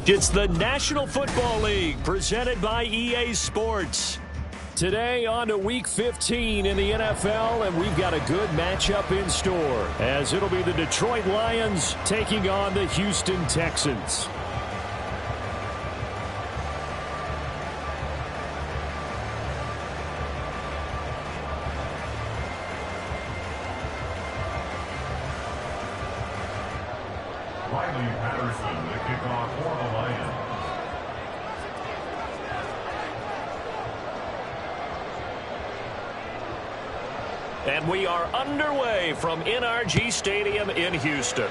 It's the National Football League presented by EA Sports. Today on to Week 15 in the NFL, and we've got a good matchup in store as it'll be the Detroit Lions taking on the Houston Texans. And we are underway from NRG Stadium in Houston.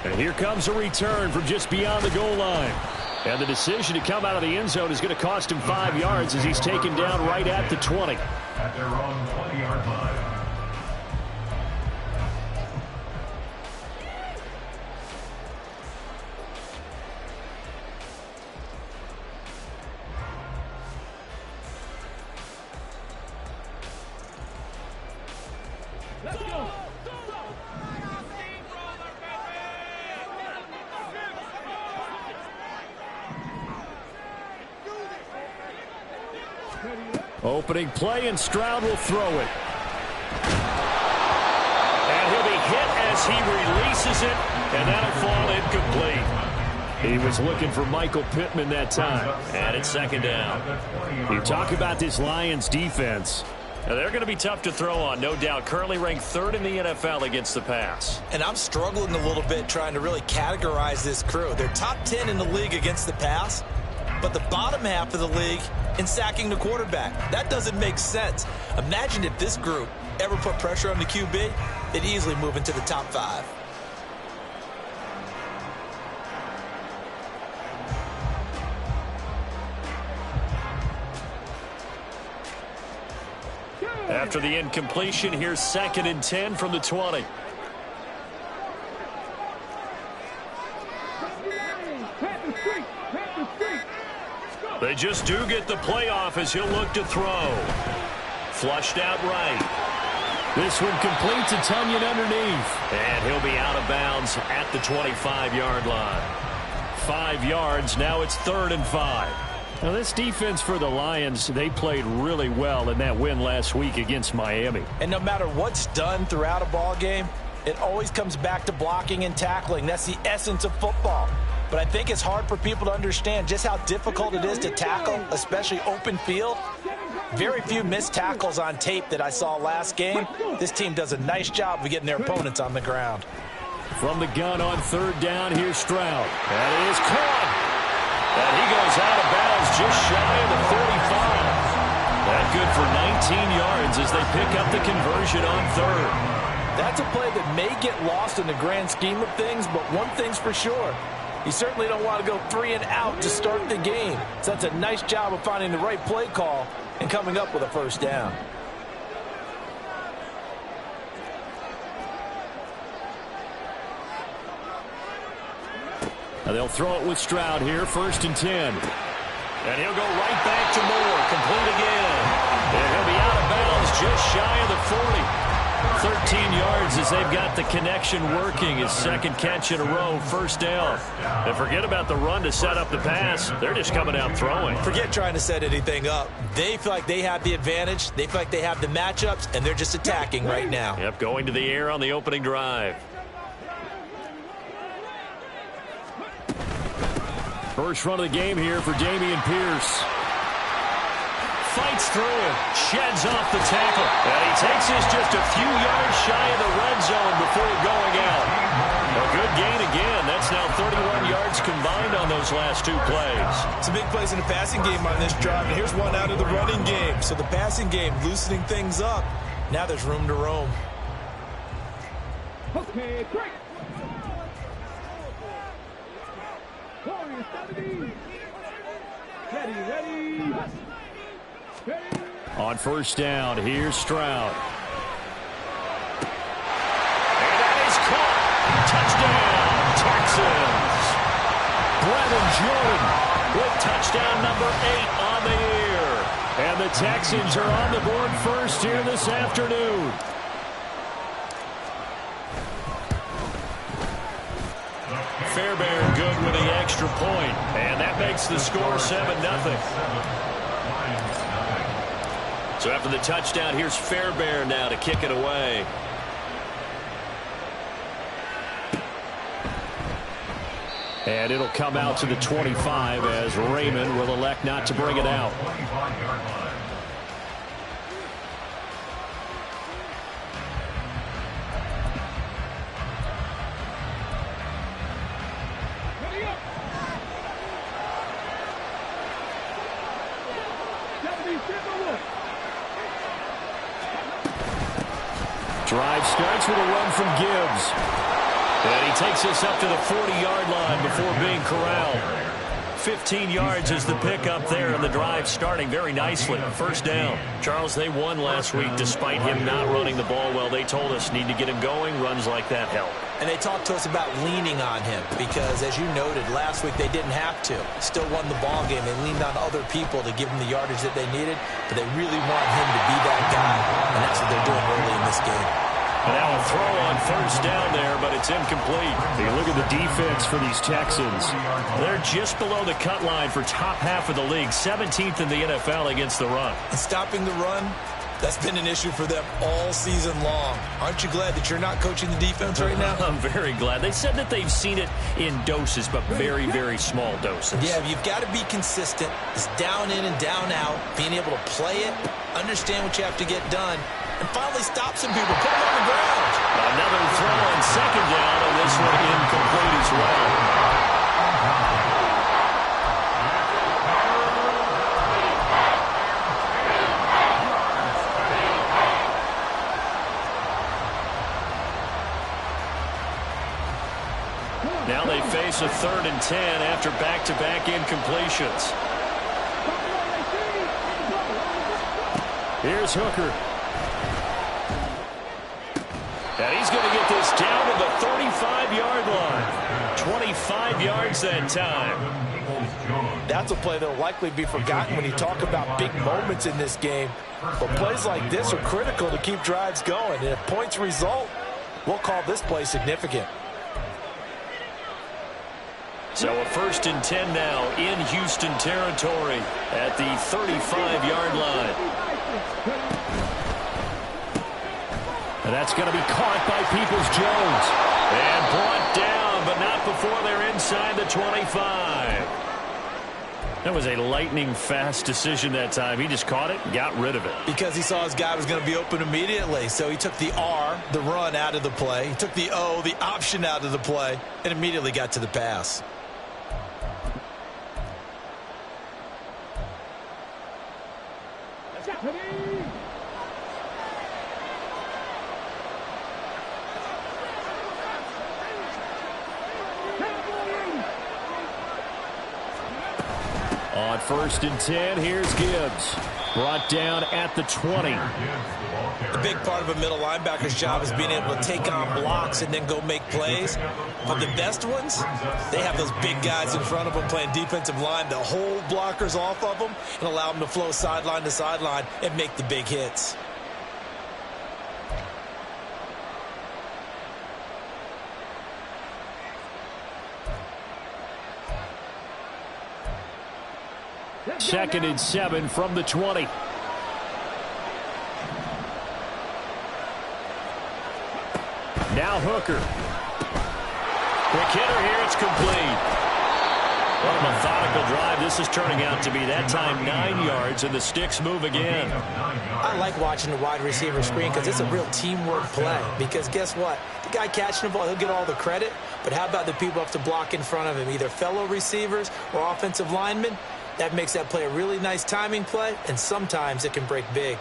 And here comes a return from just beyond the goal line. And the decision to come out of the end zone is going to cost him 5 yards as he's taken down right at the 20. At their own 20-yard line. Opening play, and Stroud will throw it. And he'll be hit as he releases it, and that'll fall incomplete. He was looking for Michael Pittman that time, and it's second down. You talk about this Lions defense. Now, they're going to be tough to throw on, no doubt. Currently ranked 3rd in the NFL against the pass. And I'm struggling a little bit trying to really categorize this crew. They're top 10 in the league against the pass, but the bottom half of the league in sacking the quarterback. That doesn't make sense. Imagine if this group ever put pressure on the QB, they'd easily move into the top 5. After the incompletion, here's 2nd and 10 from the 20. They just do get the playoff as he'll look to throw. Flushed out right. This one complete to Tunyon underneath. And he'll be out of bounds at the 25-yard line. 5 yards, now it's 3rd and 5. Now this defense for the Lions, they played really well in that win last week against Miami. And no matter what's done throughout a ball game, it always comes back to blocking and tackling. That's the essence of football. But I think it's hard for people to understand just how difficult it is to tackle, especially open field. Very few missed tackles on tape that I saw last game. This team does a nice job of getting their opponents on the ground. From the gun on 3rd down, here's Stroud. That is caught. And he goes out of bounds just shy of the 35. That good for 19 yards as they pick up the conversion on 3rd. That's a play that may get lost in the grand scheme of things, but one thing's for sure. You certainly don't want to go 3 and out to start the game. So that's a nice job of finding the right play call and coming up with a 1st down. Now they'll throw it with Stroud here, 1st and 10. And he'll go right back to Moore, complete again. And he'll be out of bounds just shy of the 40. 13 yards as they've got the connection working. His 2nd catch in a row, 1st down. And forget about the run to set up the pass. They're just coming out throwing. Forget trying to set anything up. They feel like they have the advantage. They feel like they have the matchups, and they're just attacking right now. Yep, going to the air on the opening drive. First run of the game here for Dameon Pierce. Fights through it, sheds off the tackle, and he takes this just a few yards shy of the red zone before going out. A good gain again. That's now 31 yards combined on those last 2 plays. Some big plays in the passing game on this drive, and here's one out of the running game. So the passing game loosening things up. Now there's room to roam. Okay, break. Ready. On 1st down, here's Stroud. And that is caught. Touchdown, Texans. Brevin Jordan with touchdown number 8 on the year. And the Texans are on the board first here this afternoon. Fairbairn good with the extra point. And that makes the score 7-0. So after the touchdown, here's Fairbairn now to kick it away. And it'll come out to the 25 as Raymond will elect not to bring it out. Drive starts with a run from Gibbs. And he takes us up to the 40-yard line before being corralled. 15 yards is the pickup there, and the drive starting very nicely. First down. Charles, they won last week despite him not running the ball well. They told us need to get him going. Runs like that help. And they talked to us about leaning on him because, as you noted, last week they didn't have to. Still won the ball game. They leaned on other people to give them the yardage that they needed, but they really want him to be that guy, and that's what they're doing early in this game. And now a throw on first down there, but it's incomplete. Hey, look at the defense for these Texans. They're just below the cut line for top half of the league, 17th in the NFL against the run. And stopping the run, that's been an issue for them all season long. Aren't you glad that you're not coaching the defense right now? I'm very glad. They said that they've seen it in doses, but very, very small doses. Yeah, you've got to be consistent. It's down in and down out, being able to play it, understand what you have to get done, and finally stop some people, put them on the ground. Another throw on second down, and this one incomplete as well. Now they face a 3rd and 10 after back-to-back incompletions. Here's Hooker. And he's going to get this down to the 35-yard line. 25 yards that time. That's a play that will likely be forgotten when you talk about big moments in this game. But plays like this are critical to keep drives going. And if points result, we'll call this play significant. So a 1st and 10 now in Houston territory at the 35-yard line. And that's going to be caught by Peoples-Jones. And brought down, but not before they're inside the 25. That was a lightning-fast decision that time. He just caught it and got rid of it. Because he saw his guy was going to be open immediately. So he took the R, the run, out of the play. He took the O, the option, out of the play, and immediately got to the pass. On 1st and 10, here's Gibbs. Brought down at the 20. The big part of a middle linebacker's job is being able to take on blocks and then go make plays. But the best ones, they have those big guys in front of them playing defensive line that hold blockers off of them and allow them to flow sideline to sideline and make the big hits. Second and 7 from the 20. Now Hooker. Quick hitter here. It's complete. What a methodical drive this is turning out to be. That time 9 yards, and the sticks move again. I like watching the wide receiver screen because it's a real teamwork play. Because guess what? The guy catching the ball, he'll get all the credit. But how about the people who have to block in front of him, either fellow receivers or offensive linemen? That makes that play a really nice timing play, and sometimes it can break big.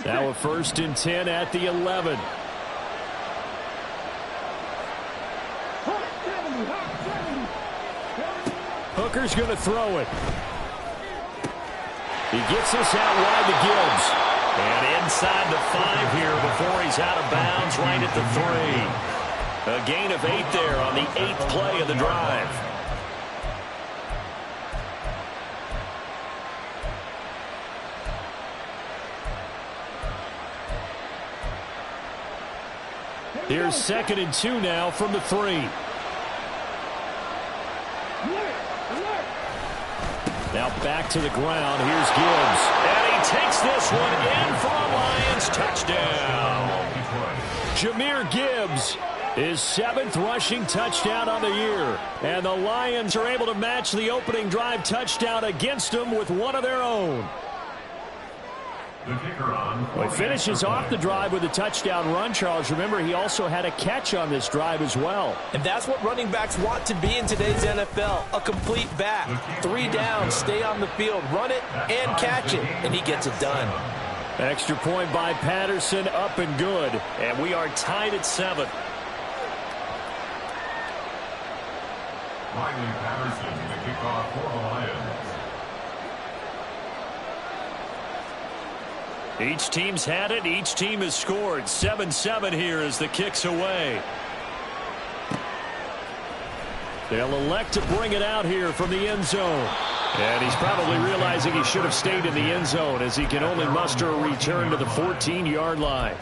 Now a 1st and 10 at the 11. Hooker's going to throw it. He gets this out wide to Gibbs. And inside the 5 here before he's out of bounds, right at the 3. A gain of 8 there on the 8th play of the drive. Here's 2nd and 2 now from the 3. Now back to the ground. Here's Gibbs. And he takes this one in for a Lions touchdown. Jahmyr Gibbs, his 7th rushing touchdown on the year. And the Lions are able to match the opening drive touchdown against them with one of their own. He finishes off the drive with a touchdown run, Charles. Remember, he also had a catch on this drive as well. And that's what running backs want to be in today's NFL, a complete back. 3 downs, stay on the field, run it, and catch it, and he gets it done. Extra point by Patterson, up and good. And we are tied at 7. Riley Patterson, the kickoff for the Lions. Each team's had it. Each team has scored. 7-7 here as the kick's away. They'll elect to bring it out here from the end zone. And he's probably realizing he should have stayed in the end zone as he can only muster a return to the 14-yard line.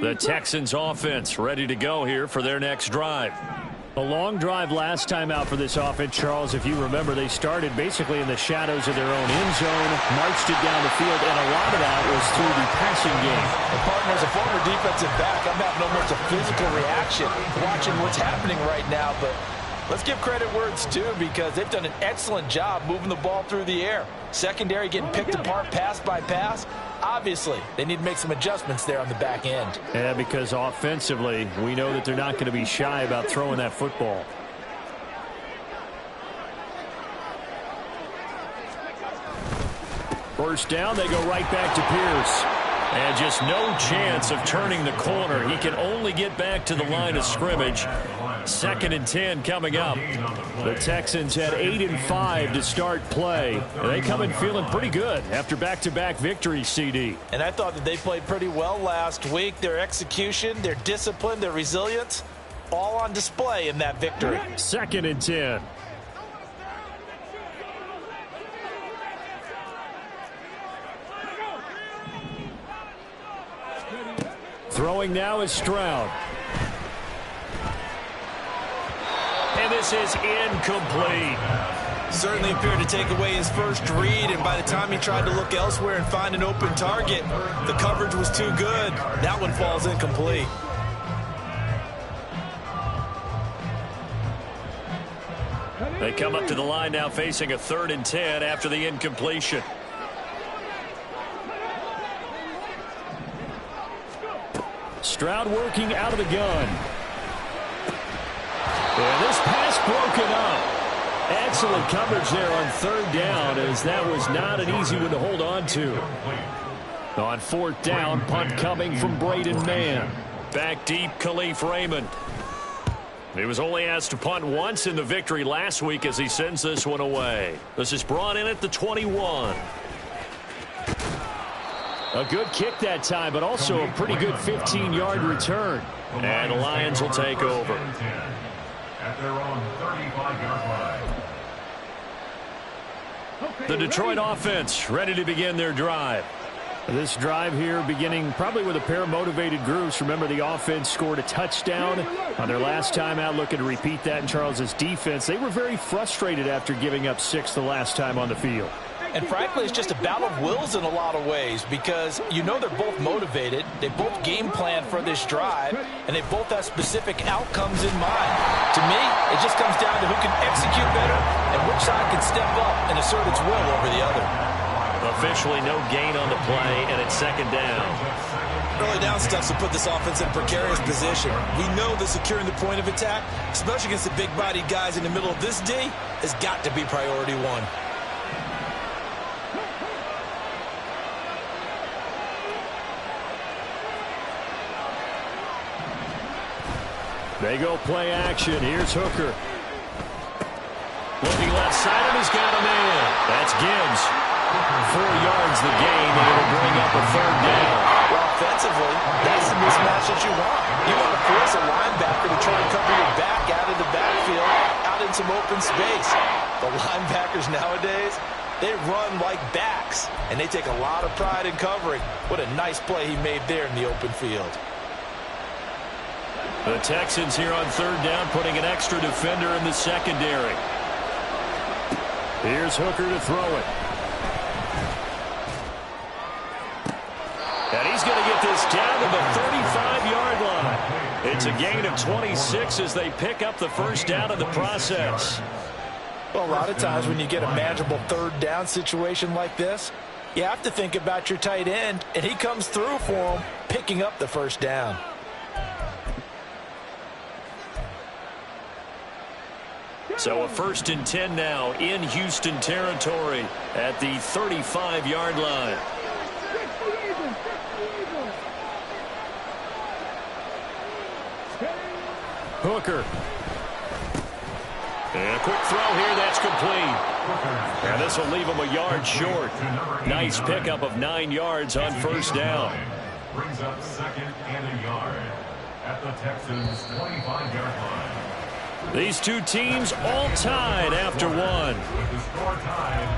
The Texans offense ready to go here for their next drive. A long drive last time out for this offense, Charles. If you remember, they started basically in the shadows of their own end zone, marched it down the field, and a lot of that was through the passing game. And partner, as a former defensive back, I'm having almost a physical reaction watching what's happening right now. But let's give credit where it's due, because they've done an excellent job moving the ball through the air. Secondary getting picked apart pass by pass. Obviously, they need to make some adjustments there on the back end. Yeah, because offensively, we know that they're not going to be shy about throwing that football. First down, they go right back to Pierce. And just no chance of turning the corner. He can only get back to the line of scrimmage. 2nd and 10 coming up. The Texans had 8 and 5 to start play. And they come in feeling pretty good after back-to-back victories, CD. And I thought that they played pretty well last week. Their execution, their discipline, their resilience, all on display in that victory. 2nd and 10. Throwing now is Stroud. And this is incomplete. Certainly appeared to take away his first read, and by the time he tried to look elsewhere and find an open target, the coverage was too good. That one falls incomplete. They come up to the line now facing a 3rd and 10 after the incompletion. Stroud working out of the gun. And this pass broken up. Excellent coverage there on 3rd down, as that was not an easy one to hold on to. On 4th down, punt coming from Braden Mann. Back deep, Khalif Raymond. He was only asked to punt once in the victory last week as he sends this one away. This is brought in at the 21. A good kick that time, but also a pretty good 15-yard return. And the Lions will take over. At their own 35-yard line. The Detroit offense ready to begin their drive. This drive here beginning probably with a pair of motivated groups. Remember, the offense scored a touchdown on their last time out. Looking to repeat that in Charles's defense. They were very frustrated after giving up 6 the last time on the field. And frankly, it's just a battle of wills in a lot of ways, because you know they're both motivated, they both game plan for this drive, and they both have specific outcomes in mind. To me, it just comes down to who can execute better and which side can step up and assert its will over the other. Officially no gain on the play, and it's 2nd down. Early down stuff to put this offense in a precarious position. We know that securing the point of attack, especially against the big-bodied guys in the middle of this D, has got to be priority one. They go play action. Here's Hooker. Looking left side, and he's got a man. That's Gibbs. 4 yards the gain, and it'll bring up a 3rd down. Well, defensively, that's the mismatch that you want. You want to force a linebacker to try and cover your back out of the backfield, out in some open space. The linebackers nowadays, they run like backs, and they take a lot of pride in covering. What a nice play he made there in the open field. The Texans here on third down, putting an extra defender in the secondary. Here's Hooker to throw it. And he's going to get this down to the 35-yard line. It's a gain of 26 as they pick up the first down in the process. Well, a lot of times when you get a manageable third down situation like this, you have to think about your tight end, and he comes through for him, picking up the first down. So a 1st and 10 now in Houston territory at the 35-yard line. Hooker. And a quick throw here, that's complete. And this will leave him a yard short. Nice pickup of 9 yards on first down. Brings up 2nd and a yard at the Texans' 25-yard line. These two teams all tied after one. With the score tied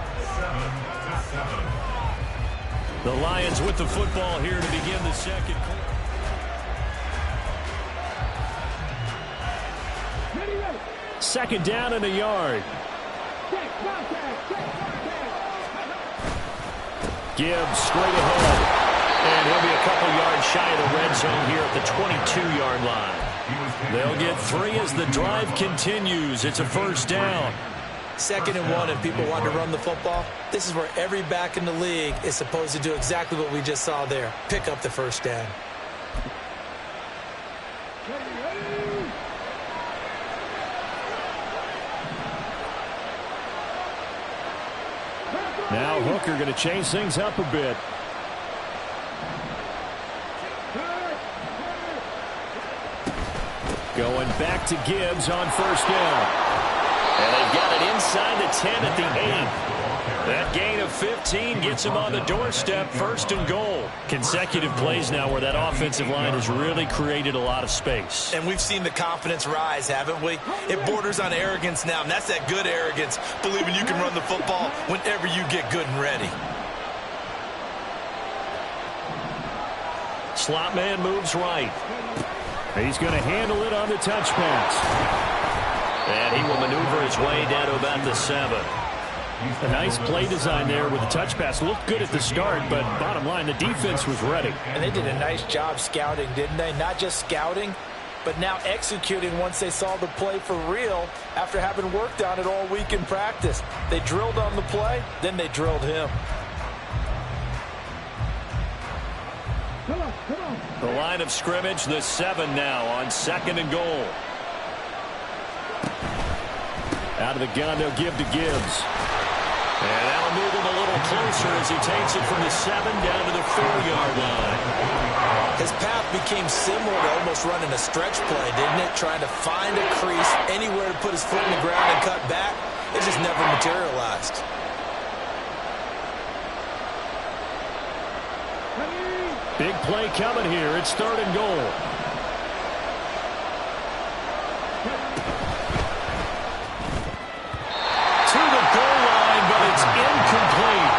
7-7. The Lions with the football here to begin the second quarter. Second down and a yard. Gibbs straight ahead. And he'll be a couple yards shy of the red zone here at the 22-yard line. They'll get 3 as the drive continues. It's a first down. 2nd and 1, if people want to run the football, this is where every back in the league is supposed to do exactly what we just saw there. Pick up the first down. Now Hooker going to change things up a bit. Going back to Gibbs on first down. And they've got it inside the 10 at the 8. That gain of 15 gets him on the doorstep, 1st and goal. Consecutive plays now where that offensive line has really created a lot of space. And we've seen the confidence rise, haven't we? It borders on arrogance now, and that's that good arrogance, believing you can run the football whenever you get good and ready. Slot man moves right. He's going to handle it on the touch pass. And he will maneuver his way down to about the 7. A nice play design there with the touch pass. Looked good at the start, but bottom line, the defense was ready. And they did a nice job scouting, didn't they? Not just scouting, but now executing once they saw the play for real after having worked on it all week in practice. They drilled on the play, then they drilled him. The line of scrimmage, the 7 now on 2nd and goal. Out of the gun, they'll give to Gibbs. And that'll move him a little closer as he takes it from the 7 down to the 4-yard line. His path became similar to almost running a stretch play, didn't it? Trying to find a crease, anywhere to put his foot in the ground and cut back. It just never materialized. Big play coming here. It's 3rd and goal. To the goal line, but it's incomplete.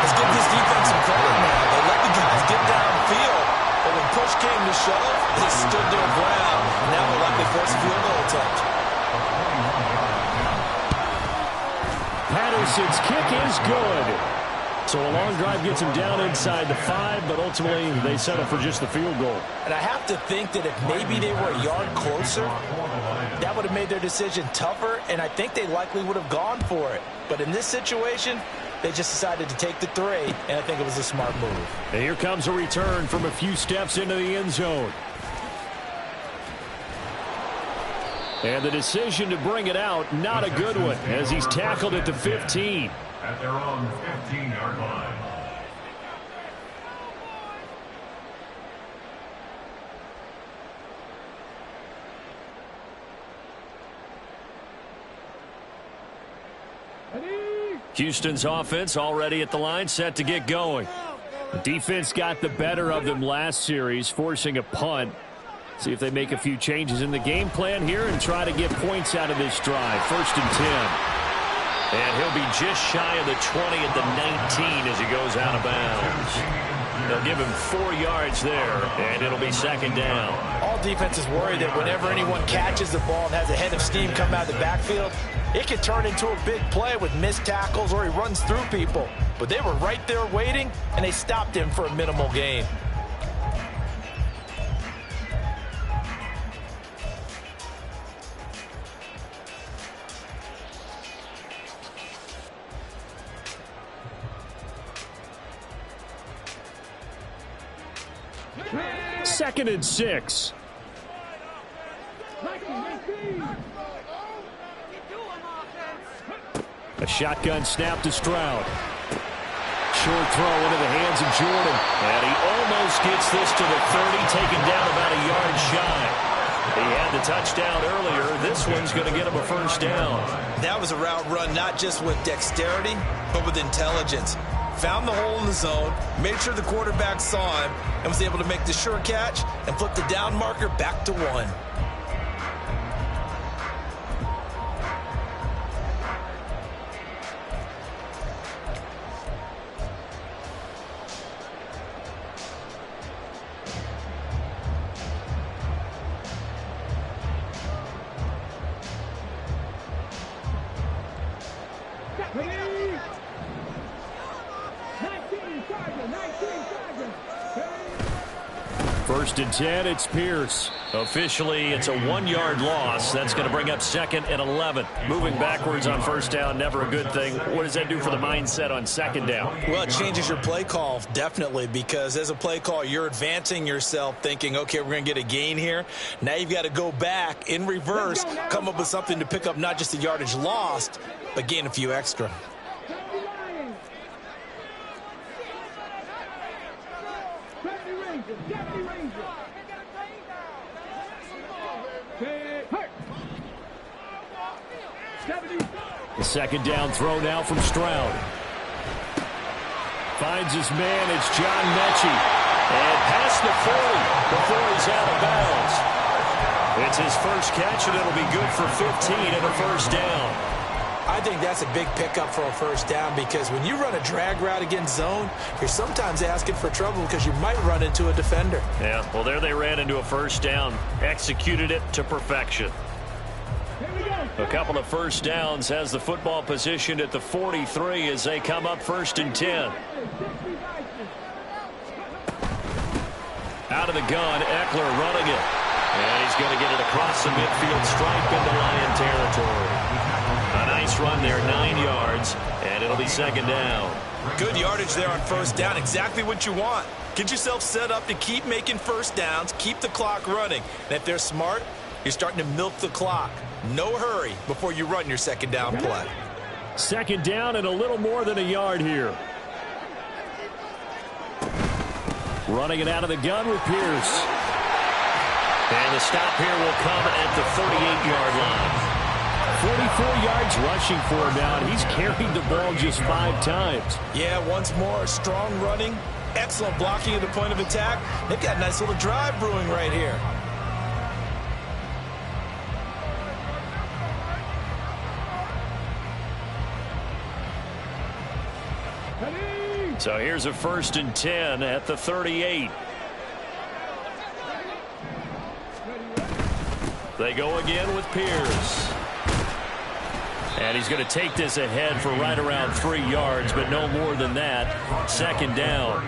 Let's give this defense some credit now. They let the guys get downfield, but when push came to shove, they stood their ground. Now they're likely force a field goal attempt. Patterson's kick is good. So a long drive gets him down inside the 5, but ultimately they settle for just the field goal. And I have to think that if maybe they were a yard closer, that would have made their decision tougher, and I think they likely would have gone for it. But in this situation, they just decided to take the 3, and I think it was a smart move. And here comes a return from a few steps into the end zone. And the decision to bring it out, not a good one, as he's tackled at the 15. At their own 15-yard line. Houston's offense already at the line, set to get going. Defense got the better of them last series, forcing a punt. See if they make a few changes in the game plan here and try to get points out of this drive. 1st and 10. And he'll be just shy of the 20 at the 19 as he goes out of bounds. They'll give him 4 yards there, and it'll be 2nd down. All defenses worry that whenever anyone catches the ball and has a head of steam come out of the backfield, it can turn into a big play with missed tackles or he runs through people. But they were right there waiting, and they stopped him for a minimal gain. Second and 6. A shotgun snap to Stroud. Short throw into the hands of Jordan. And he almost gets this to the 30, taken down about a yard shy. He had the touchdown earlier. This one's going to get him a 1st down. That was a route run not just with dexterity, but with intelligence. Found the hole in the zone, made sure the quarterback saw him, and was able to make the sure catch and flip the down marker back to 1. First and 10, it's Pierce. Officially, it's a 1-yard loss. That's going to bring up 2nd and 11. Moving backwards on 1st down, never a good thing. What does that do for the mindset on 2nd down? Well, it changes your play call, definitely, because as a play call, you're advancing yourself thinking, okay, we're going to get a gain here. Now you've got to go back in reverse, come up with something to pick up not just the yardage lost, but gain a few extra. The 2nd down throw now from Stroud. Finds his man, it's John Mechie. And past the 40 before he's out of bounds. It's his first catch, and it'll be good for 15 and a 1st down. I think that's a big pickup for a 1st down because when you run a drag route against zone, you're sometimes asking for trouble because you might run into a defender. Yeah, well, there they ran into a 1st down. Executed it to perfection. A couple of 1st downs, has the football positioned at the 43 as they come up 1st and 10. Out of the gun, Eckler running it. And he's going to get it across the midfield stripe into Lion territory. A nice run there, 9 yards, and it'll be 2nd down. Good yardage there on 1st down, exactly what you want. Get yourself set up to keep making 1st downs, keep the clock running. And if they're smart, you're starting to milk the clock. No hurry before you run your 2nd down play. 2nd down and a little more than a yard here. Running it out of the gun with Pierce. And the stop here will come at the 38-yard line. 44 yards rushing for him now, and he's carried the ball just 5 times. Yeah, once more, strong running, excellent blocking at the point of attack. They've got a nice little drive brewing right here. So here's a 1st and 10 at the 38. They go again with Pierce. And he's going to take this ahead for right around 3 yards, but no more than that. 2nd down.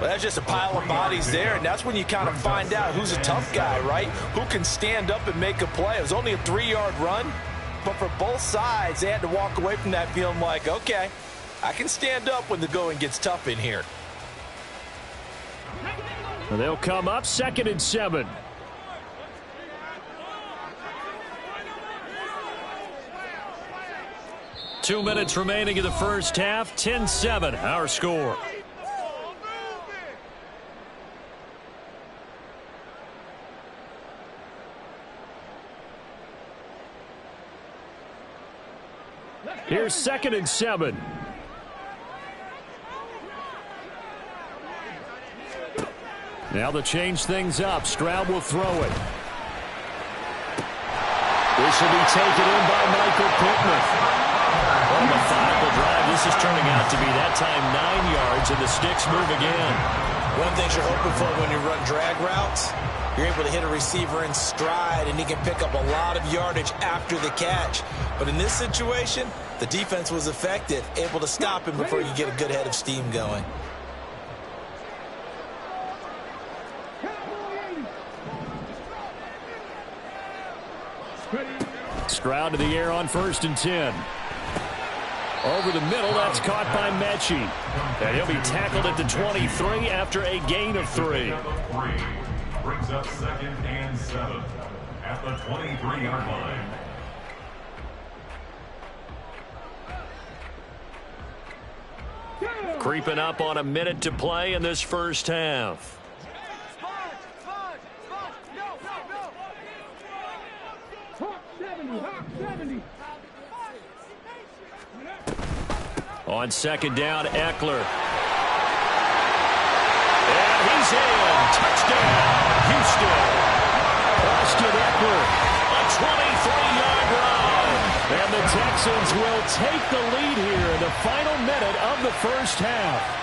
Well, that's just a pile of bodies there, and that's when you kind of find out who's a tough guy, right? Who can stand up and make a play. It was only a 3-yard run, but for both sides, they had to walk away from that feeling like, okay, I can stand up when the going gets tough in here. And they'll come up 2nd and 7. Two minutes remaining in the first half. 10-7, our score. Here's 2nd and 7. Now they'll change things up. Stroud will throw it. This will be taken in by Michael Pittman. On a methodical drive, this is turning out to be that time 9 yards, and the sticks move again. One of the things you're hoping for when you run drag routes, you're able to hit a receiver in stride, and he can pick up a lot of yardage after the catch. But in this situation, the defense was effective, able to stop him before you get a good head of steam going. Stroud to the air on 1st and 10. Over the middle, that's caught by Mechie. And he'll be tackled at the 23 after a gain of 3. Brings up 2nd and 7 at the 23-yard line. Creeping up on a minute to play in this first half. On 2nd down, Eckler. And he's in. Touchdown, Houston. Austin Eckler, a 23-yard run. And the Texans will take the lead here in the final minute of the first half.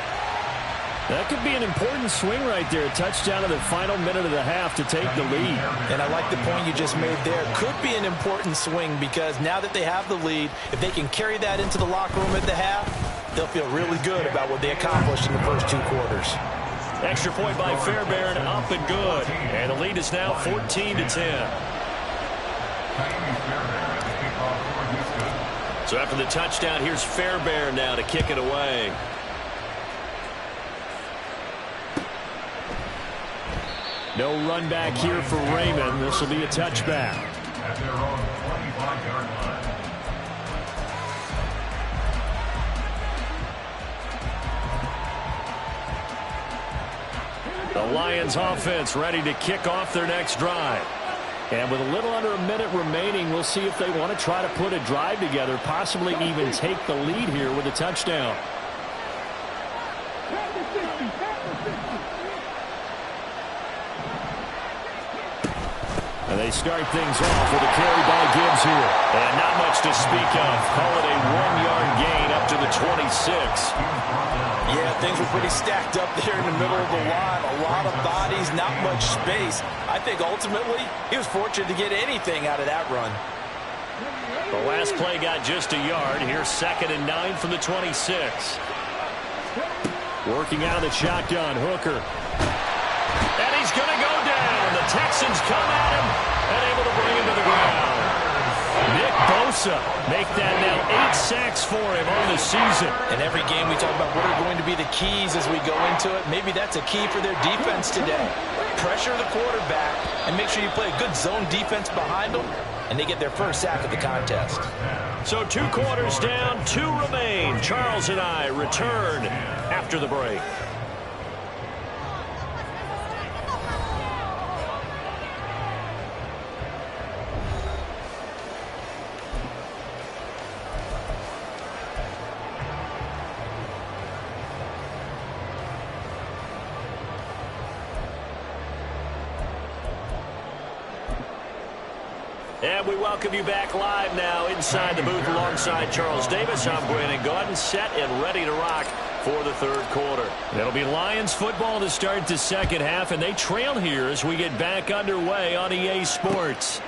That could be an important swing right there. A touchdown in the final minute of the half to take the lead. And I like the point you just made there. Could be an important swing because now that they have the lead, if they can carry that into the locker room at the half, they'll feel really good about what they accomplished in the first 2 quarters. Extra point by Fairbairn, up and good. And the lead is now 14-10. So after the touchdown, here's Fairbairn now to kick it away. No run back here for Raymond. This will be a touchback. At their own 25-yard line. The Lions offense ready to kick off their next drive. And with a little under a minute remaining, we'll see if they want to try to put a drive together, possibly even take the lead here with a touchdown. And they start things off with a carry by Gibbs here. And not much to speak of. Call it a 1-yard gain up to the 26. Yeah, things were pretty stacked up there in the middle of the line. A lot of bodies, not much space. I think ultimately he was fortunate to get anything out of that run. The last play got just a yard. Here's 2nd and 9 from the 26. Working out of the shotgun, Hooker. And he's going to go down. The Texans come at him and able to bring him to the ground. Nick Bosa make that now 8 sacks for him on the season. In every game we talk about what are going to be the keys as we go into it. Maybe that's a key for their defense today. Pressure the quarterback and make sure you play a good zone defense behind them, and they get their first sack of the contest. So 2 quarters down, 2 remain. Charles and I return after the break. And we welcome you back live now inside the booth alongside Charles Davis. I'm Brandon Gaudin, set and ready to rock for the 3rd quarter. It'll be Lions football to start the second half, and they trail here as we get back underway on EA Sports.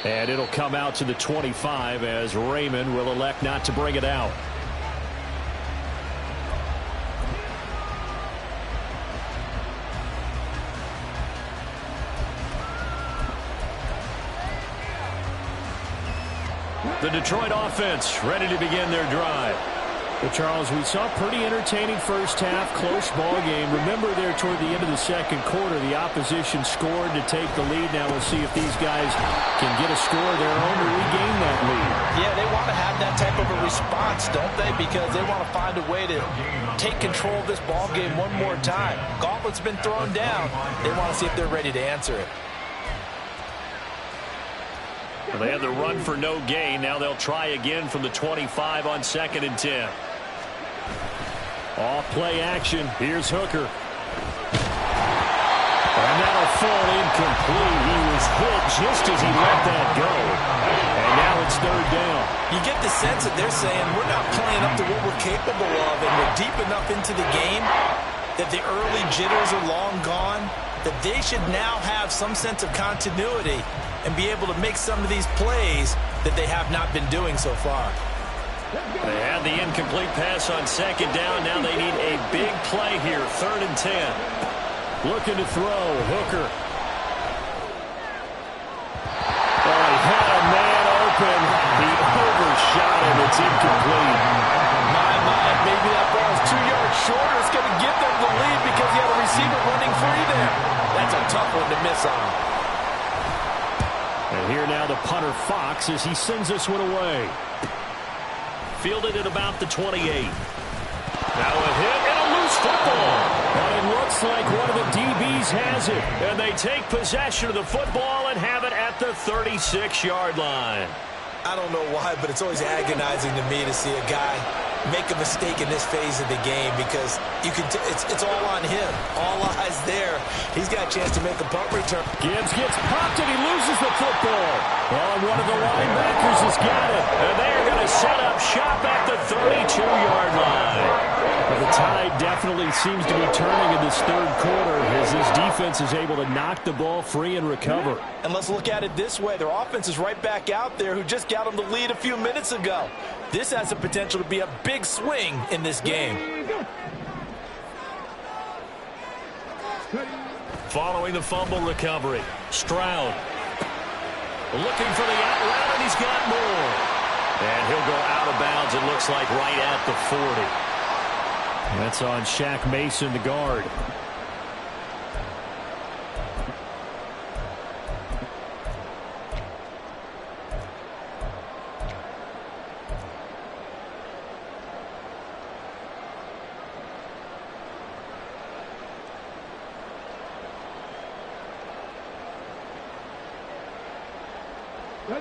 And it'll come out to the 25 as Raymond will elect not to bring it out. The Detroit offense ready to begin their drive. Well, Charles, we saw a pretty entertaining first half, close ball game. Remember there toward the end of the second quarter, the opposition scored to take the lead. Now we'll see if these guys can get a score of their own to regain that lead. Yeah, they want to have that type of a response, don't they? Because they want to find a way to take control of this ball game one more time. Gauntlet's been thrown down. They want to see if they're ready to answer it. Well, they had the run for no gain. Now they'll try again from the 25 on 2nd and 10. Off play action. Here's Hooker. And that'll fall incomplete. He was hit just as he let that go. And now it's third down. You get the sense that they're saying we're not playing up to what we're capable of, and we're deep enough into the game that the early jitters are long gone, that they should now have some sense of continuity and be able to make some of these plays that they have not been doing so far. They had the incomplete pass on second down. Now they need a big play here, 3rd and 10. Looking to throw, Hooker. Oh, he had a man open. He overshot him. It's incomplete. Maybe that ball is 2 yards shorter. It's going to give them the lead because he had a receiver running free there. That's a tough one to miss on. And here now the punter, Fox, as he sends this one away. Fielded at about the 28. Now a hit and a loose football. But it looks like one of the DBs has it. And they take possession of the football and have it at the 36-yard line. I don't know why, but it's always agonizing to me to see a guy make a mistake in this phase of the game because you can it's all on him. All eyes there. He's got a chance to make a punt return. Gibbs gets popped and he loses the football. Oh, one of the linebackers has got it. And they're going to set up shop at the 32-yard line. Well, the tide definitely seems to be turning in this third quarter as this defense is able to knock the ball free and recover. And let's look at it this way. Their offense is right back out there who just got them the lead a few minutes ago. This has the potential to be a big swing in this game. Following the fumble recovery, Stroud looking for the out route, and he's got more. And he'll go out of bounds, it looks like, right at the 40. That's on Shaq Mason, the guard.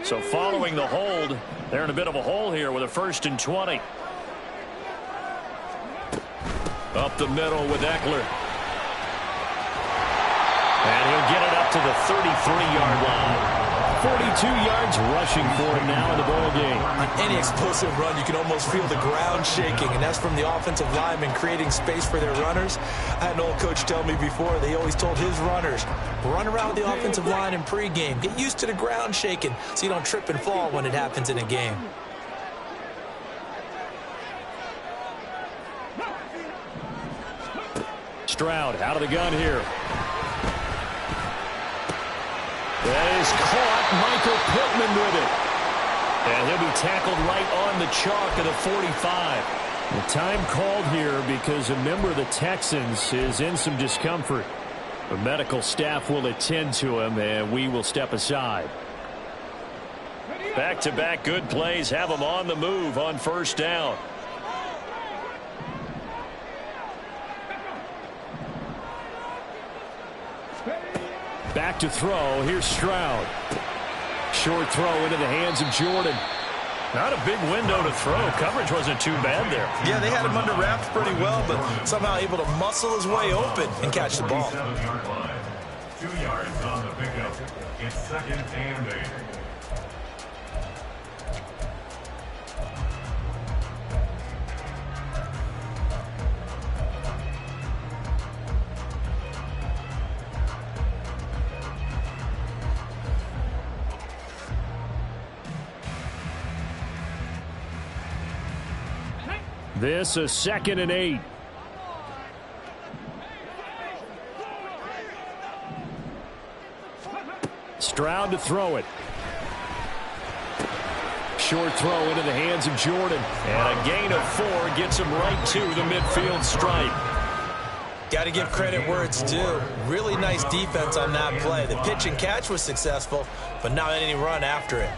So following the hold, they're in a bit of a hole here with a 1st and 20. Up the middle with Eckler. And he'll get it up to the 33-yard line. 42 yards rushing for him now in the ball game. On any explosive run, you can almost feel the ground shaking, and that's from the offensive linemen creating space for their runners. I had an old coach tell me before, they always told his runners, run around the offensive line in pregame. Get used to the ground shaking so you don't trip and fall when it happens in a game. Stroud out of the gun here. That is caught. Michael Pittman with it. And he'll be tackled right on the chalk of the 45. The time called here because a member of the Texans is in some discomfort. The medical staff will attend to him, and we will step aside. Back-to-back good plays have him on the move on 1st down. Back to throw. Here's Stroud. Short throw into the hands of Jordan. Not a big window to throw. Coverage wasn't too bad there. Yeah, they had him under wraps pretty well, but somehow able to muscle his way open and catch the ball. 7-yard line. 2 yards on the pickup. It's 2nd and 8. This is 2nd and 8. Stroud to throw it. Short throw into the hands of Jordan. And a gain of 4 gets him right to the midfield stripe. Got to give credit where it's due. Really nice defense on that play. The pitch and catch was successful, but not any run after it.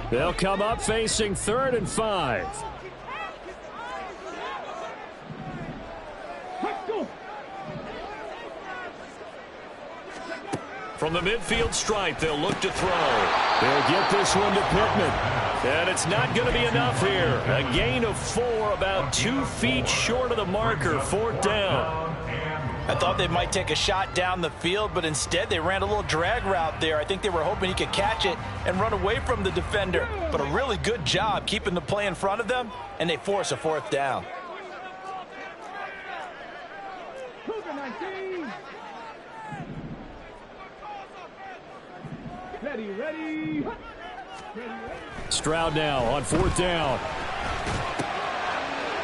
They'll come up facing 3rd and 5. From the midfield stripe, they'll look to throw. They'll get this one to Pittman. And it's not going to be enough here. A gain of 4, about 2 feet short of the marker, 4th down. I thought they might take a shot down the field, but instead they ran a little drag route there. I think they were hoping he could catch it and run away from the defender. But a really good job keeping the play in front of them, and they force a 4th down. Ready. Stroud now on 4th down.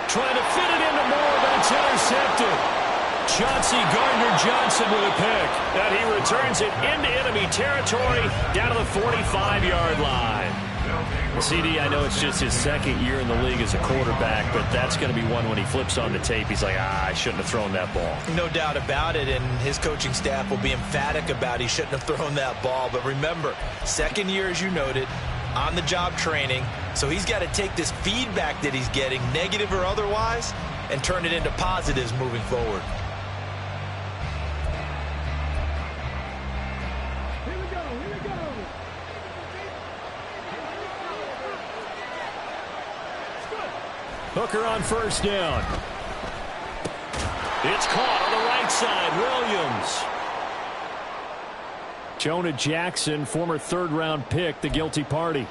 Trying to fit it into Moore, but it's intercepted. Chauncey Gardner-Johnson with a pick. And he returns it into enemy territory down to the 45-yard line. CD, I know it's just his 2nd year in the league as a quarterback, but that's going to be one when he flips on the tape. He's like, I shouldn't have thrown that ball. No doubt about it, and his coaching staff will be emphatic about he shouldn't have thrown that ball. But remember, 2nd year, as you noted, on-the-job training, so he's got to take this feedback that he's getting, negative or otherwise, and turn it into positives moving forward. Hooker on 1st down. It's caught on the right side. Williams. Jonah Jackson, former 3rd-round pick, the guilty party.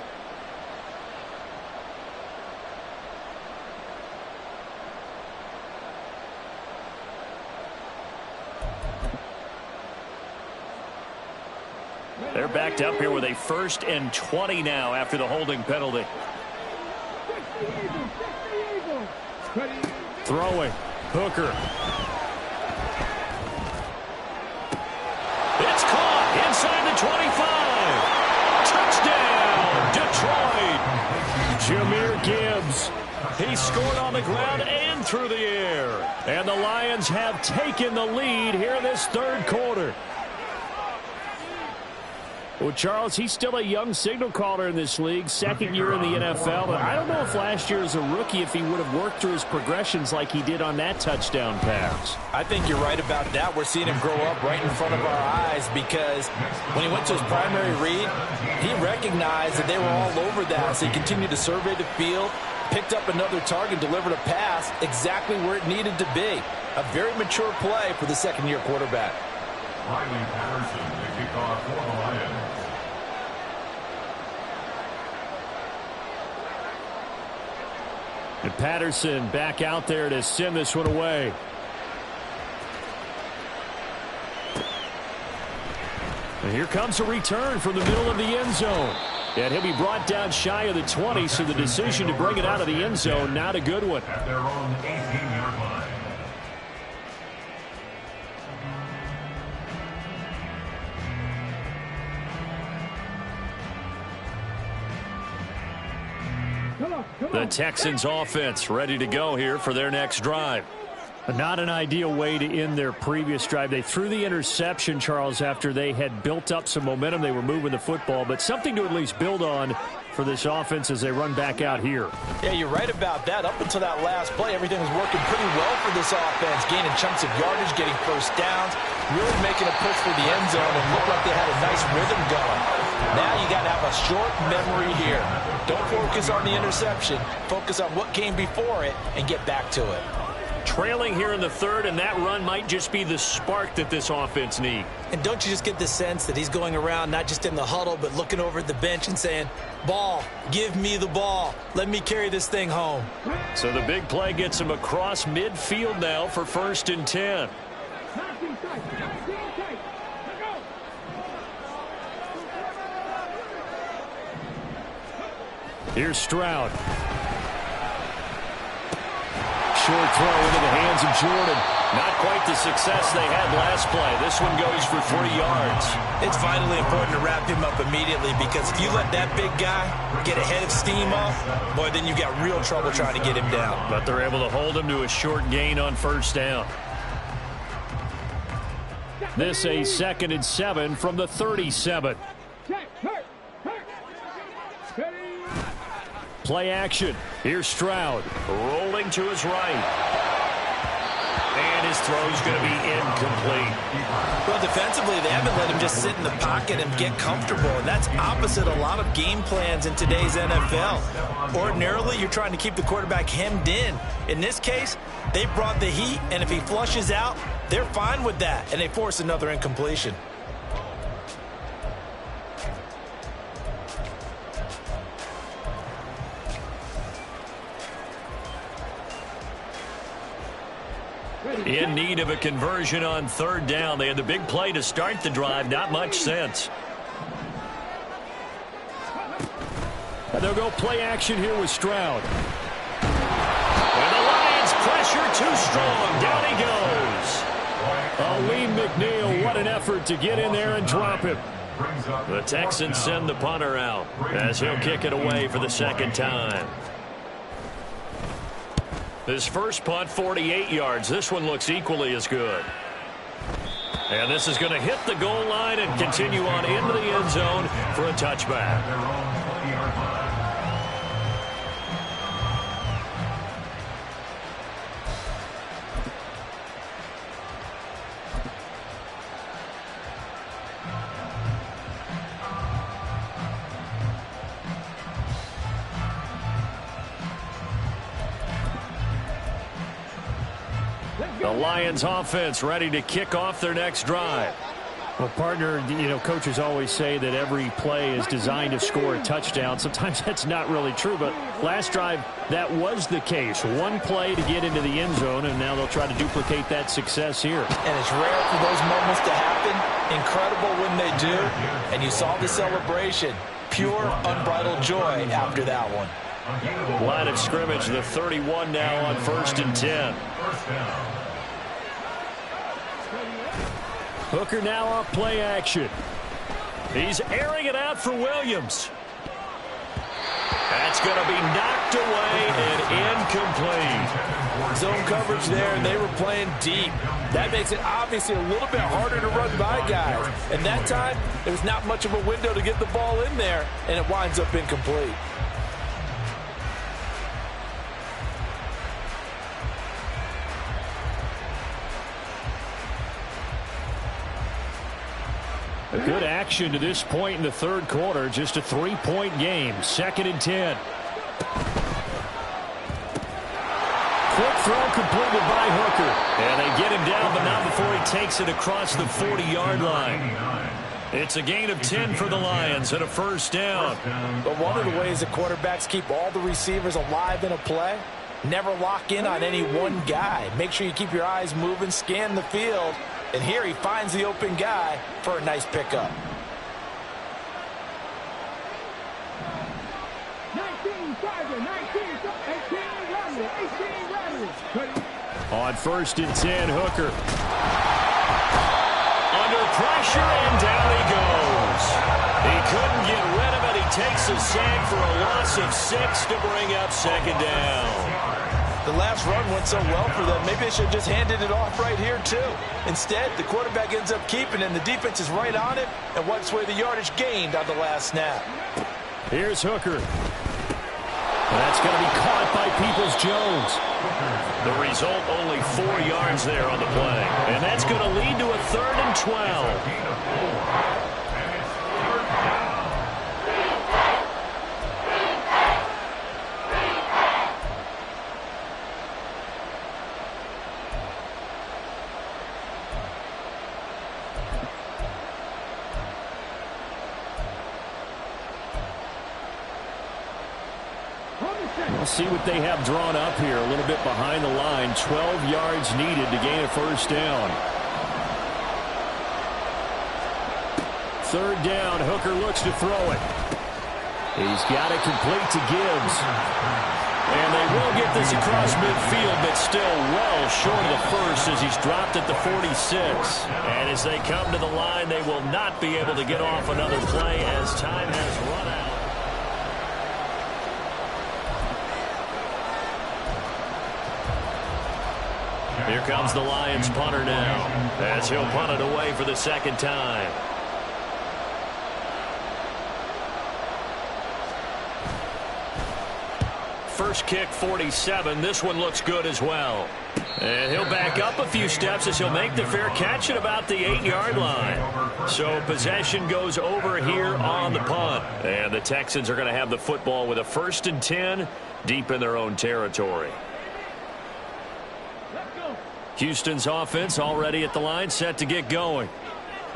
They're backed up here with a 1st and 20 now after the holding penalty. Throwing. Hooker. It's caught inside the 25. Touchdown, Detroit. Jahmyr Gibbs. He scored on the ground and through the air. And the Lions have taken the lead here in this 3rd quarter. Well, Charles, he's still a young signal caller in this league, 2nd year in the NFL. But I don't know if last year as a rookie, if he would have worked through his progressions like he did on that touchdown pass. I think you're right about that. We're seeing him grow up right in front of our eyes because when he went to his primary read, he recognized that they were all over that. So he continued to survey the field, picked up another target, delivered a pass exactly where it needed to be. A very mature play for the 2nd-year quarterback. Riley Patterson, the kickoff for the Lions. And Patterson back out there to send this one away. And here comes a return from the middle of the end zone. And he'll be brought down shy of the 20, so the decision to bring it out of the end zone, not a good one. At their own 18-yard line. The Texans offense ready to go here for their next drive. Not an ideal way to end their previous drive. They threw the interception, Charles, after they had built up some momentum. They were moving the football, but something to at least build on for this offense as they run back out here. Yeah, you're right about that. Up until that last play, everything was working pretty well for this offense, gaining chunks of yardage, getting 1st downs, really making a push for the end zone, and looked like they had a nice rhythm going. Now you got to have a short memory here. Don't focus on the interception. Focus on what came before it and get back to it. Trailing here in the 3rd, and that run might just be the spark that this offense needs. And don't you just get the sense that he's going around not just in the huddle, but looking over at the bench and saying, ball, give me the ball. Let me carry this thing home. So the big play gets him across midfield now for 1st and 10. Here's Stroud. Short throw into the hands of Jordan. Not quite the success they had last play. This one goes for 3 yards. It's vitally important to wrap him up immediately because if you let that big guy get a head of steam off, boy, then you've got real trouble trying to get him down. But they're able to hold him to a short gain on 1st down. This a 2nd and 7 from the 37. Play action. Here's Stroud. Rolling to his right. And his throw's going to be incomplete. Well, defensively, they haven't let him just sit in the pocket and get comfortable, and that's opposite a lot of game plans in today's NFL. Ordinarily, you're trying to keep the quarterback hemmed in. In this case, they brought the heat, and if he flushes out, they're fine with that, and they force another incompletion. In need of a conversion on third down. They had the big play to start the drive. Not much sense. And they'll go play action here with Stroud. And the Lions pressure too strong. Down he goes. Lee McNeil, what an effort to get in there and drop him. The Texans send the punter out as he'll kick it away for the second time. His first punt, 48 yards. This one looks equally as good. And this is going to hit the goal line and continue on into the end zone for a touchback. The Lions offense ready to kick off their next drive. Well, partner, coaches always say that every play is designed to score a touchdown. Sometimes that's not really true, but last drive, that was the case. One play to get into the end zone, and now they'll try to duplicate that success here. And it's rare for those moments to happen. Incredible when they do. And you saw the celebration. Pure, unbridled joy after that one. Line of scrimmage, the 31 now on 1st and 10. Hooker now off play action. He's airing it out for Williams. That's going to be knocked away and incomplete. Zone coverage there, and they were playing deep. That makes it obviously a little bit harder to run by guys. And that time, there was not much of a window to get the ball in there, and it winds up incomplete. A good action to this point in the third quarter. Just a 3-point game. 2nd and 10. Quick throw completed by Hooker. And they get him down, but not before he takes it across the 40-yard line. It's a gain of 10 for the Lions and a first down. But one of the ways that quarterbacks keep all the receivers alive in a play, never lock in on any one guy. Make sure you keep your eyes moving, scan the field. And here he finds the open guy for a nice pickup. 19, 18, on 1st and 10, Hooker. Under pressure, and down he goes. He couldn't get rid of it. He takes a sack for a loss of 6 to bring up 2nd down. The last run went so well for them, maybe they should have just handed it off right here, too. Instead, the quarterback ends up keeping it, and the defense is right on it and wipes away the yardage gained on the last snap. Here's Hooker. That's going to be caught by Peoples-Jones. The result, only 4 yards there on the play. And that's going to lead to a 3rd and 12. We'll see what they have drawn up here. A little bit behind the line. 12 yards needed to gain a first down. 3rd down. Hooker looks to throw it. He's got it complete to Gibbs. And they will get this across midfield, but still well short of the first as he's dropped at the 46. And as they come to the line, they will not be able to get off another play as time has run out. Here comes the Lions punter now as he'll punt it away for the 2nd time. First kick, 47. This one looks good as well. And he'll back up a few steps as he'll make the fair catch at about the 8-yard line. So possession goes over here on the punt. And the Texans are going to have the football with a 1st and 10 deep in their own territory. Houston's offense already at the line, set to get going.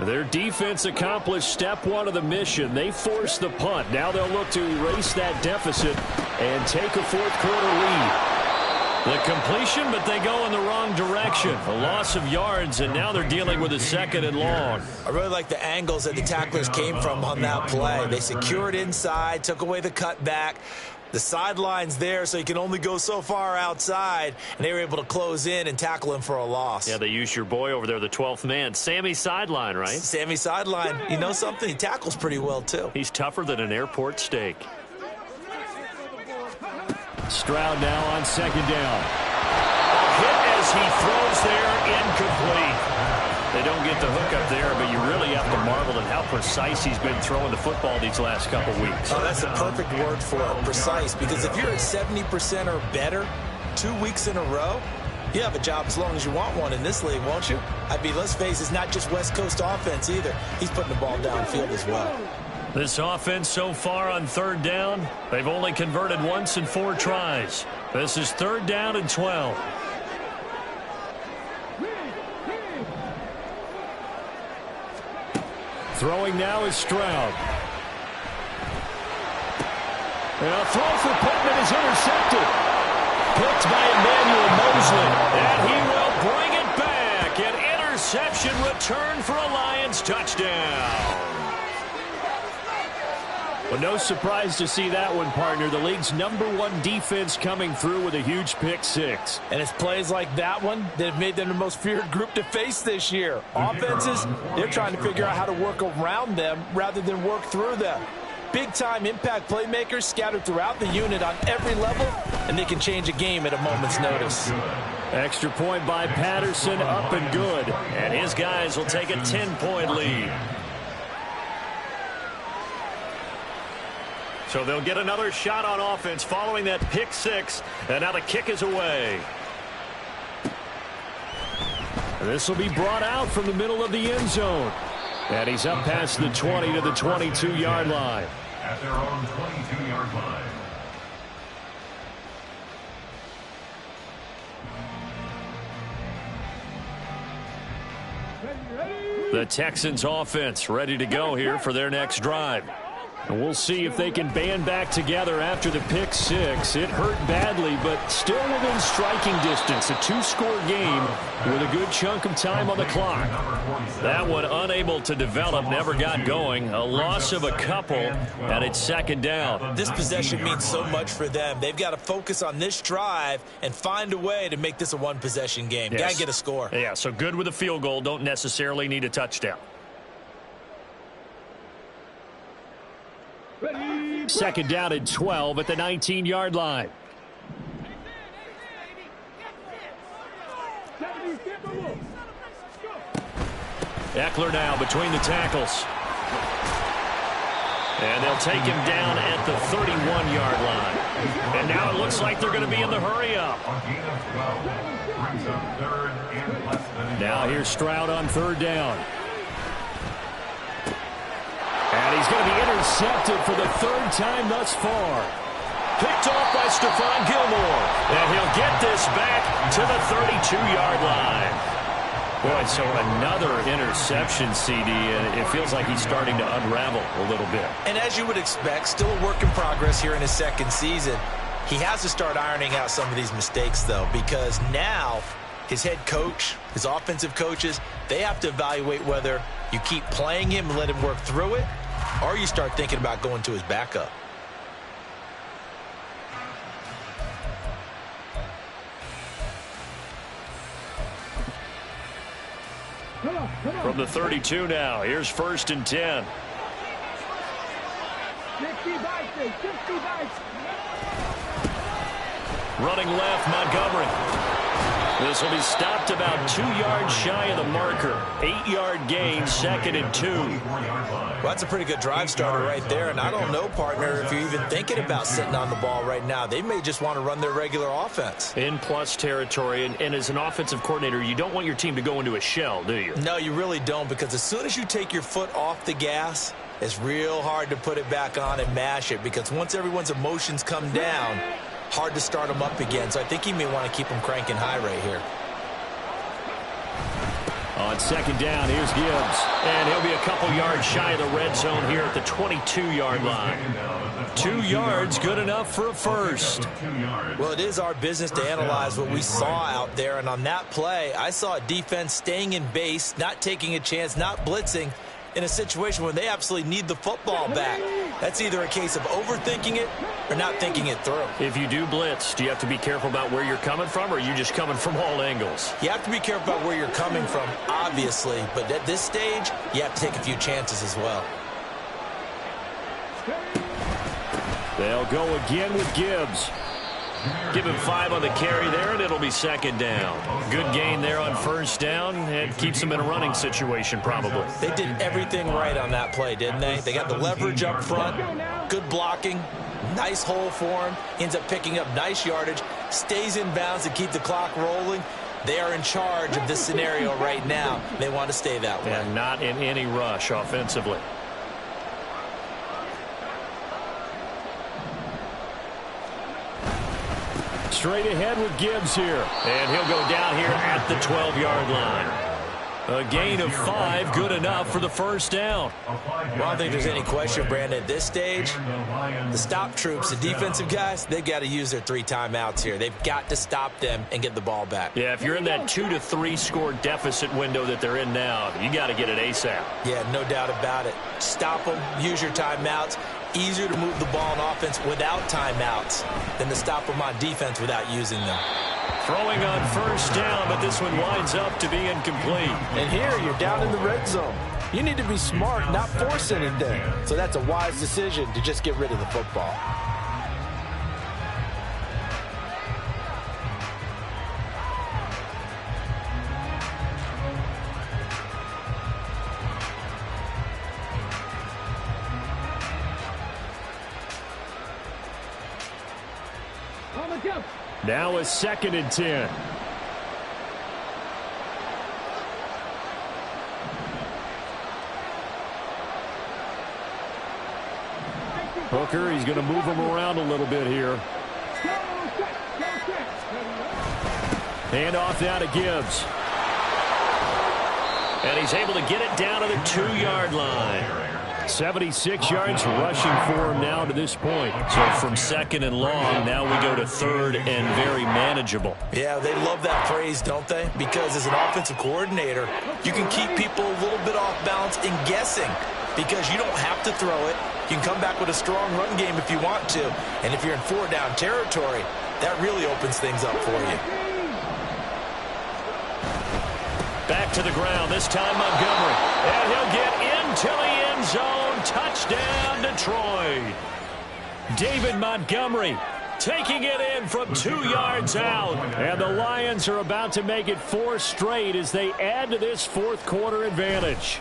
Their defense accomplished step 1 of the mission. They forced the punt. Now they'll look to erase that deficit and take a 4th-quarter lead. The completion, but they go in the wrong direction. A loss of yards, and now they're dealing with a 2nd and long. I really like the angles that the tacklers came from on that play. They secured inside, took away the cutback. The sideline's there, so you can only go so far outside, and they were able to close in and tackle him for a loss. Yeah, they used your boy over there, the 12th man. Sammy Sideline, right? Sammy Sideline. You know something? He tackles pretty well, too. He's tougher than an airport steak. Stroud now on 2nd down. Hit as he throws there, incomplete. They don't get the hook up there, but you really have to marvel at how precise he's been throwing the football these last couple weeks. Oh, that's a perfect word for it, precise, because if you're at 70% or better 2 weeks in a row, you have a job as long as you want one in this league, won't you? I mean, let's face it, it's not just West Coast offense either. He's putting the ball downfield as well. This offense so far on 3rd down, they've only converted once in 4 tries. This is 3rd down and 12. Throwing now is Stroud. And a throw for Pittman is intercepted. Picked by Emmanuel Mosley. And he will bring it back. An interception return for a Lions touchdown. Well, no surprise to see that one, partner. The league's #1 defense coming through with a huge pick 6. And it's plays like that one that have made them the most feared group to face this year. Offenses, they're trying to figure out how to work around them rather than work through them. Big-time impact playmakers scattered throughout the unit on every level, and they can change a game at a moment's notice. Extra point by Patterson, up and good. And his guys will take a 10-point lead. So they'll get another shot on offense following that pick 6. And now the kick is away. This will be brought out from the middle of the end zone. And he's up past the 20 to the 22-yard line. At their own 22-yard line. The Texans offense ready to go here for their next drive. And we'll see if they can band back together after the pick 6. It hurt badly, but still within striking distance. A 2-score game with a good chunk of time on the clock. That one unable to develop, never got going. A loss of a couple, and it's 2nd down. This possession means so much for them. They've got to focus on this drive and find a way to make this a 1-possession game. Yes. Got to get a score. Yeah, so good with a field goal. Don't necessarily need a touchdown. 2nd down and 12 at the 19-yard line. Eckler now between the tackles. And they'll take him down at the 31-yard line. And now it looks like they're going to be in the hurry-up. Now here's Stroud on 3rd down. And he's going to be intercepted for the 3rd time thus far. Picked off by Stephon Gilmore. And he'll get this back to the 32-yard line. Boy, so another interception, CD, and it feels like he's starting to unravel a little bit. And as you would expect, still a work in progress here in his 2nd season. He has to start ironing out some of these mistakes, though, because now his head coach, his offensive coaches, they have to evaluate whether you keep playing him and let him work through it, or you start thinking about going to his backup. From the 32 now, here's 1st and 10. Running left, Montgomery. This will be stopped about 2 yards shy of the marker. 8-yard gain, 2nd and 2. Well, that's a pretty good drive starter right there, and I don't know, partner, if you're even thinking about sitting on the ball right now. They may just want to run their regular offense. In plus territory, and as an offensive coordinator, you don't want your team to go into a shell, do you? No, you really don't, because as soon as you take your foot off the gas, it's real hard to put it back on and mash it, because once everyone's emotions come down, hard to start them up again. So I think he may want to keep them cranking high right here. On 2nd down, here's Gibbs. And he'll be a couple yards shy of the red zone here at the 22-yard line. 2 yards, good enough for a first. Well, it is our business to analyze what we saw out there. And on that play, I saw a defense staying in base, not taking a chance, not blitzing, in a situation where they absolutely need the football back. That's either a case of overthinking it or not thinking it through. If you do blitz, do you have to be careful about where you're coming from, or are you just coming from all angles? You have to be careful about where you're coming from, obviously, but at this stage, you have to take a few chances as well. They'll go again with Gibbs. Give him 5 on the carry there, and it'll be 2nd down. Good gain there on 1st down, and keeps them in a running situation probably. They did everything right on that play, didn't they? They got the leverage up front, good blocking, nice hole for him. He ends up picking up nice yardage, stays in bounds to keep the clock rolling. They are in charge of this scenario right now. They want to stay that way. And not in any rush offensively. Straight ahead with Gibbs here. And he'll go down here at the 12-yard line. A gain of 5, good enough for the 1st down. Well, I don't think there's any question, Brandon, at this stage, the stop troops, the defensive guys, they've got to use their 3 timeouts here. They've got to stop them and get the ball back. Yeah, if you're in that 2 to 3 score deficit window that they're in now, you got to get it ASAP. Yeah, no doubt about it. Stop them, use your timeouts. Easier to move the ball on offense without timeouts than to stop them on defense without using them. Throwing on 1st down, but this one winds up to be incomplete. And here, you're down in the red zone. You need to be smart, not force anything. So that's a wise decision to just get rid of the football. Now a 2nd and 10. Hooker, he's going to move him around a little bit here. Hand off now to Gibbs. And he's able to get it down to the 2-yard line. 76 yards rushing for him now to this point. So from 2nd and long, now we go to 3rd and very manageable. Yeah, they love that phrase, don't they? Because as an offensive coordinator, you can keep people a little bit off balance and guessing because you don't have to throw it. You can come back with a strong run game if you want to. And if you're in 4-down territory, that really opens things up for you. Back to the ground, this time Montgomery. And he'll get into the end zone. Touchdown, Detroit. David Montgomery taking it in from 2 yards out. And the Lions are about to make it 4 straight as they add to this 4th quarter advantage.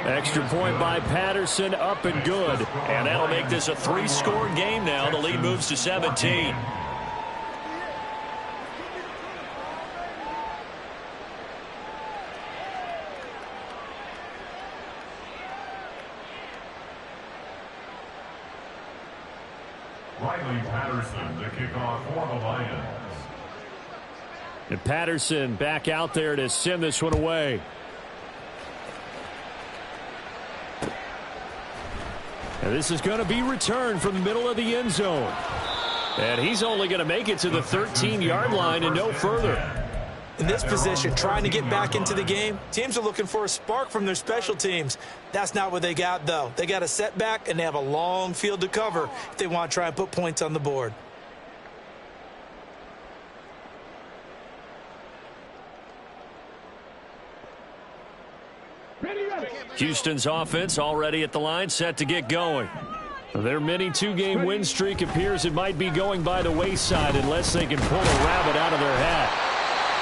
Extra point by Patterson, up and good. And that'll make this a 3-score game now. The lead moves to 17. Patterson, the kickoff for the Lions. And Patterson back out there to send this one away. And this is going to be returned from the middle of the end zone. And he's only going to make it to the 13-yard line and no further. In this position, trying to get back into the game, teams are looking for a spark from their special teams. That's not what they got, though. They got a setback, and they have a long field to cover if they want to try and put points on the board. Houston's offense already at the line, set to get going. Their mini two-game win streak appears it might be going by the wayside unless they can pull a rabbit out of their hat.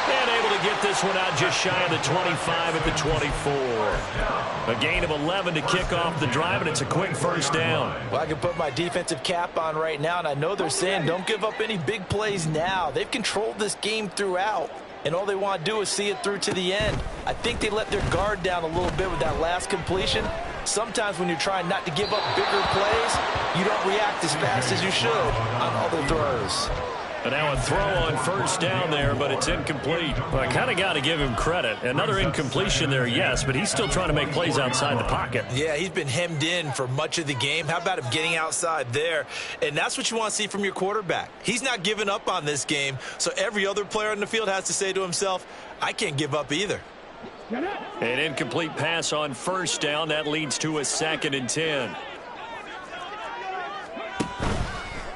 And able to get this one out just shy of the 25 at the 24. A gain of 11 to kick off the drive, and it's a quick first down. Well, I can put my defensive cap on right now, and I know they're saying don't give up any big plays now. They've controlled this game throughout, and all they want to do is see it through to the end. I think they let their guard down a little bit with that last completion. Sometimes when you're trying not to give up bigger plays, you don't react as fast as you should on other throws. And now a throw on first down there, but it's incomplete. Well, I kind of got to give him credit. Another incompletion there, yes, but he's still trying to make plays outside the pocket. Yeah, he's been hemmed in for much of the game. How about him getting outside there? And that's what you want to see from your quarterback. He's not giving up on this game, so every other player on the field has to say to himself, I can't give up either. An incomplete pass on first down. That leads to a 2nd and 10.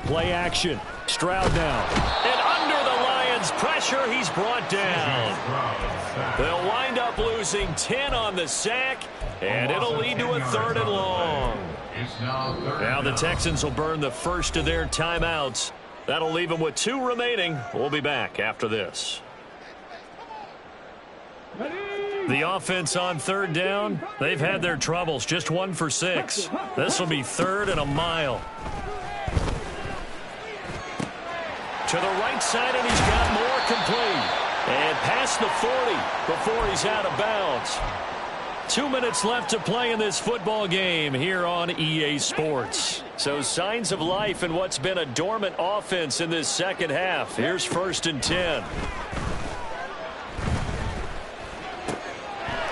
Play action. Stroud down. And under the Lions' pressure, he's brought down. They'll wind up losing 10 on the sack, and it'll lead to a 3rd and long. Now the Texans will burn the first of their timeouts. That'll leave them with 2 remaining. We'll be back after this. The offense on 3rd down, they've had their troubles. Just 1 for 6. This will be 3rd and a mile. To the right side, and he's got more complete. And past the 40 before he's out of bounds. 2 minutes left to play in this football game here on EA Sports. So signs of life in what's been a dormant offense in this second half. Here's 1st and 10.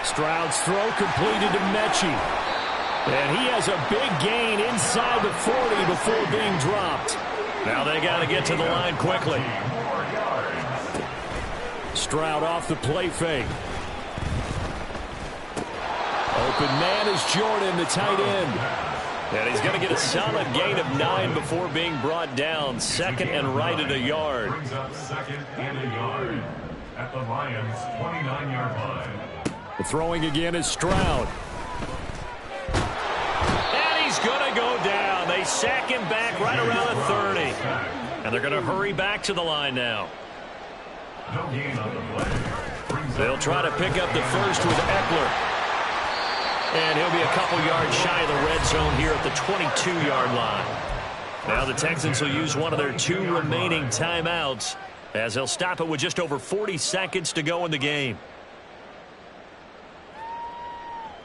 Stroud's throw completed to Mechie. And he has a big gain inside the 40 before being dropped. Now they got to get to the line quickly. Stroud off the play fake. Open man is Jordan, the tight end. And he's going to get a solid gain of 9 before being brought down. 2nd and right at a yard. Brings up 2nd and a yard at the Lions' 29-yard line. The throwing again is Stroud. And he's going to go down. They sack him back right around the 30. And they're going to hurry back to the line now. No gain on the play. They'll try to pick up the first with Eckler. And he'll be a couple yards shy of the red zone here at the 22-yard line. Now the Texans will use one of their 2 remaining timeouts as they'll stop it with just over 40 seconds to go in the game.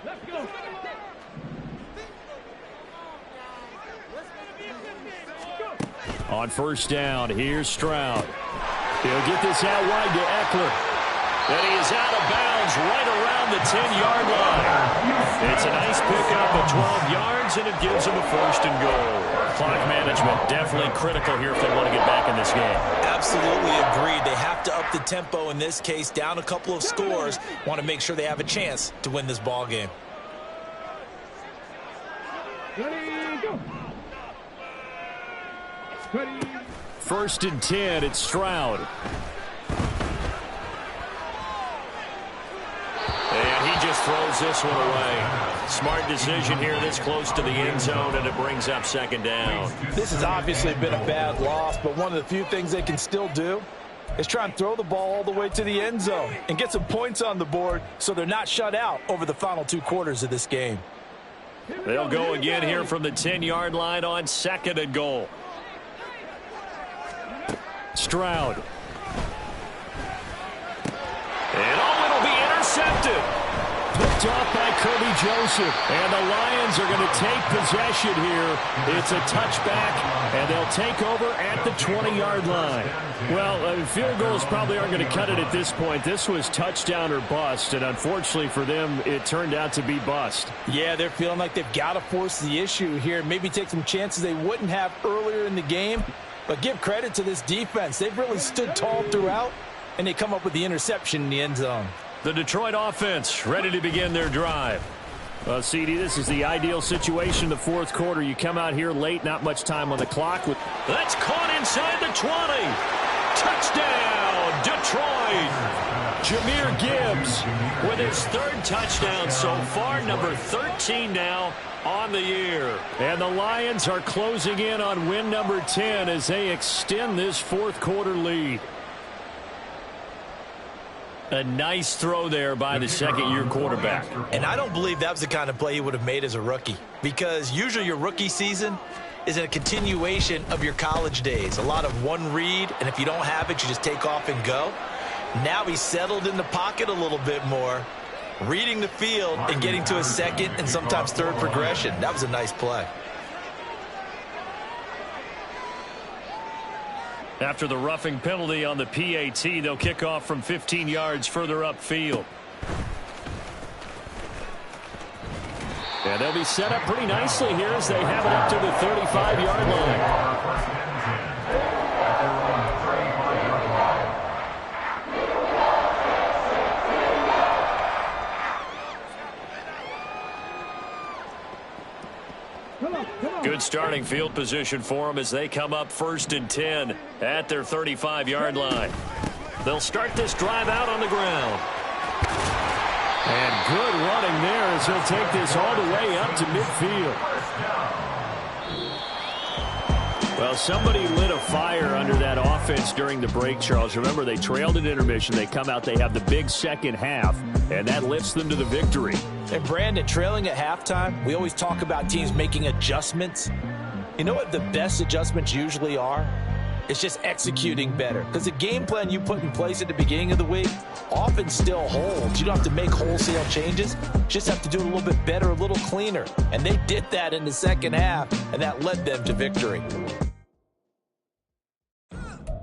Let's go. On first down, here's Stroud. He'll get this out wide to Eckler. And he is out of bounds right around the 10-yard line. It's a nice pickup of 12 yards, and it gives them a 1st and goal. Clock management definitely critical here if they want to get back in this game. Absolutely agreed. They have to up the tempo in this case, down a couple of scores. Want to make sure they have a chance to win this ball game. Ready, go. Ready. 1st and 10, it's Stroud. And he just throws this one away. Smart decision here this close to the end zone, and it brings up 2nd down. This has obviously been a bad loss, but one of the few things they can still do is try and throw the ball all the way to the end zone and get some points on the board so they're not shut out over the final 2 quarters of this game. They'll go again here from the 10-yard line on 2nd and goal. Stroud. And it'll be intercepted. Picked off by Kirby Joseph. And the Lions are going to take possession here. It's a touchback, and they'll take over at the 20-yard line. Well, field goals probably aren't going to cut it at this point. This was touchdown or bust, and unfortunately for them, it turned out to be bust. Yeah, they're feeling like they've got to force the issue here. Maybe take some chances they wouldn't have earlier in the game. But give credit to this defense. They've really stood tall throughout, and they come up with the interception in the end zone. The Detroit offense ready to begin their drive. Well, CD, this is the ideal situation in the 4th quarter. You come out here late, not much time on the clock. That's caught inside the 20. Touchdown, Detroit. Jahmyr Gibbs with his third touchdown so far, number 13 now on the year. And the Lions are closing in on win number 10 as they extend this fourth quarter lead. A nice throw there by the second-year quarterback. And I don't believe that was the kind of play he would have made as a rookie, because usually your rookie season is a continuation of your college days. A lot of one read, and if you don't have it, you just take off and go. Now he's settled in the pocket a little bit more, reading the field and getting to a second and sometimes third progression. That was a nice play. After the roughing penalty on the PAT, they'll kick off from 15 yards further upfield. And they'll be set up pretty nicely here as they have it up to the 35-yard line. Good starting field position for them as they come up 1st and 10 at their 35-yard line. They'll start this drive out on the ground. And good running there as he'll take this all the way up to midfield. Well, somebody lit a fire under that offense during the break, Charles. Remember, they trailed at intermission. They come out, they have the big second half, and that lifts them to the victory. And Brandon, trailing at halftime, we always talk about teams making adjustments. You know what the best adjustments usually are? It's just executing better. Because the game plan you put in place at the beginning of the week often still holds. You don't have to make wholesale changes. You just have to do it a little bit better, a little cleaner. And they did that in the second half, and that led them to victory.